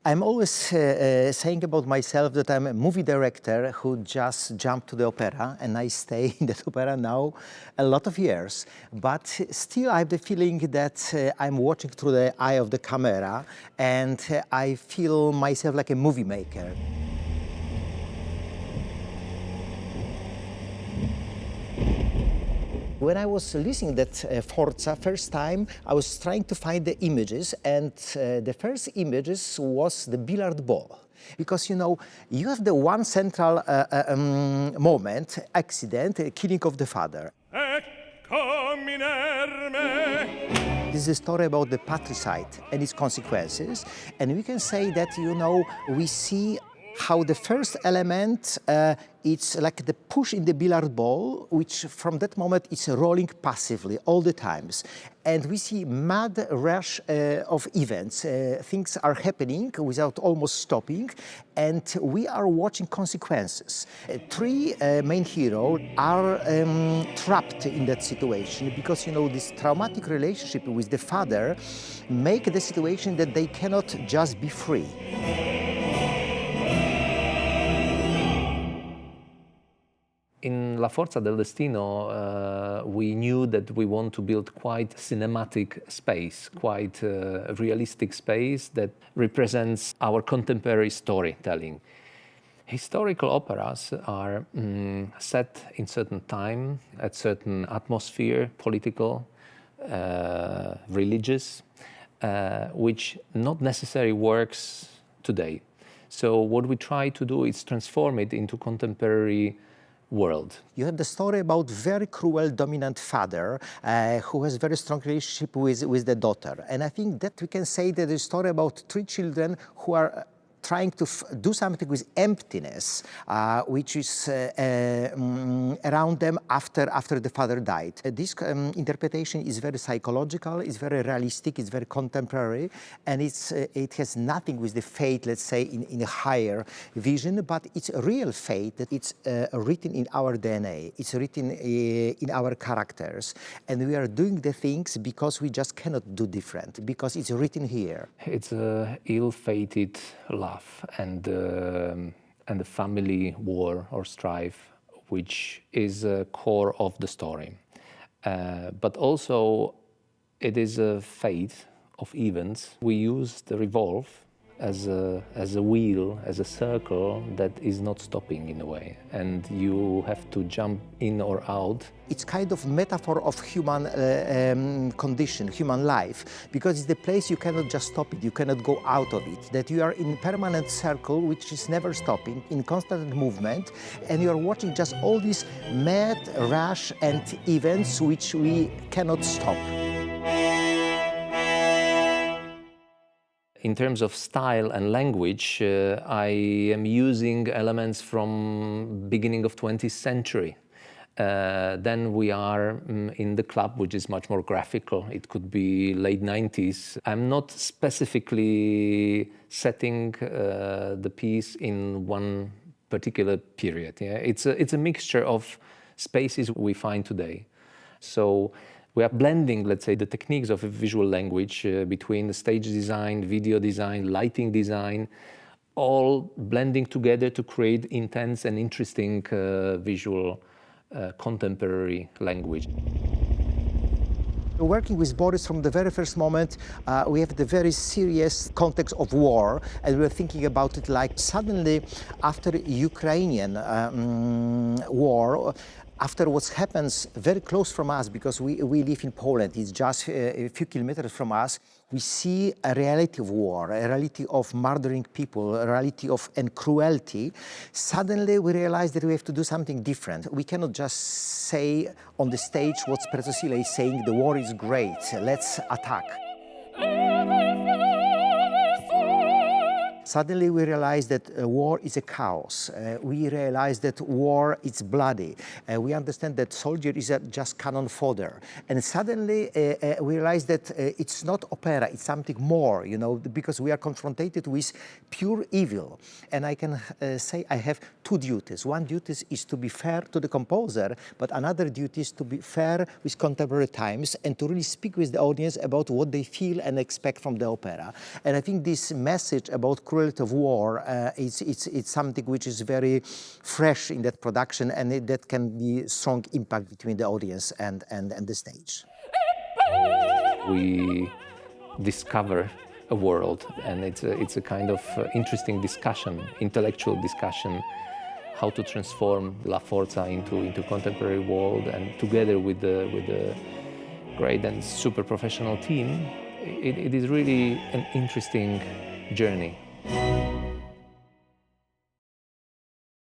I'm always saying about myself that I'm a movie director who just jumped to the opera, and I stay in that opera now a lot of years. But still I have the feeling that I'm watching through the eye of the camera, and I feel myself like a movie maker. When I was listening that Forza first time, I was trying to find the images, and the first images was the billiard ball. Because, you know, you have the one central moment, accident, killing of the father. This is a story about the patricide and its consequences, and we can say that, you know, we see how the first element, it's like the push in the billiard ball, which from that moment is rolling passively all the times. And we see mad rush of events. Things are happening without almost stopping, and we are watching consequences. Three main heroes are trapped in that situation because, you know, this traumatic relationship with the father make the situation that they cannot just be free. In La Forza del Destino, we knew that we want to build quite cinematic space, quite realistic space that represents our contemporary storytelling. Historical operas are set in certain time, at certain atmosphere, political, religious, which not necessarily works today. So what we try to do is transform it into contemporary world. You have the story about very cruel, dominant father who has very strong relationship with the daughter. And I think that we can say that the story about three children who are trying to do something with emptiness, which is around them after the father died. This interpretation is very psychological, it's very realistic, it's very contemporary, and it has nothing with the fate, let's say, in a higher vision, but it's a real fate that it's written in our DNA, it's written in our characters, and we are doing the things because we just cannot do different, because it's written here. It's a ill-fated love and the family war or strife, which is a core of the story. But also it is a fate of events. We use the revolve as a wheel, as a circle that is not stopping in a way, and you have to jump in or out. It's kind of metaphor of human condition, human life, because it's the place you cannot just stop it, you cannot go out of it, that you are in permanent circle which is never stopping, in constant movement, and you are watching just all these mad rush and events which we cannot stop. In terms of style and language, I am using elements from beginning of 20th century. Then we are in the club, which is much more graphical. It could be late 90s. I'm not specifically setting the piece in one particular period. Yeah? It's a mixture of spaces we find today. So we are blending, let's say, the techniques of a visual language between the stage design, video design, lighting design, all blending together to create intense and interesting visual contemporary language. Working with Boris from the very first moment, we have the very serious context of war, and we're thinking about it like suddenly after Ukrainian war, after what happens very close from us, because we live in Poland, it's just a few kilometers from us, we see a reality of war, a reality of murdering people, a reality of cruelty. Suddenly we realize that we have to do something different. We cannot just say on the stage what Prezosile is saying, the war is great, let's attack. Suddenly we realize that war is a chaos. We realize that war is bloody. We understand that soldier is just cannon fodder. And suddenly we realize that it's not opera, it's something more, you know, because we are confronted with pure evil. And I can say I have two duties. One duty is to be fair to the composer, but another duty is to be fair with contemporary times and to really speak with the audience about what they feel and expect from the opera. And I think this message about cruelty of war, it's something which is very fresh in that production, and that can be strong impact between the audience and the stage. We discover a world, and it's a kind of interesting discussion, intellectual discussion, how to transform La Forza into contemporary world, and together with the great and super professional team, it is really an interesting journey.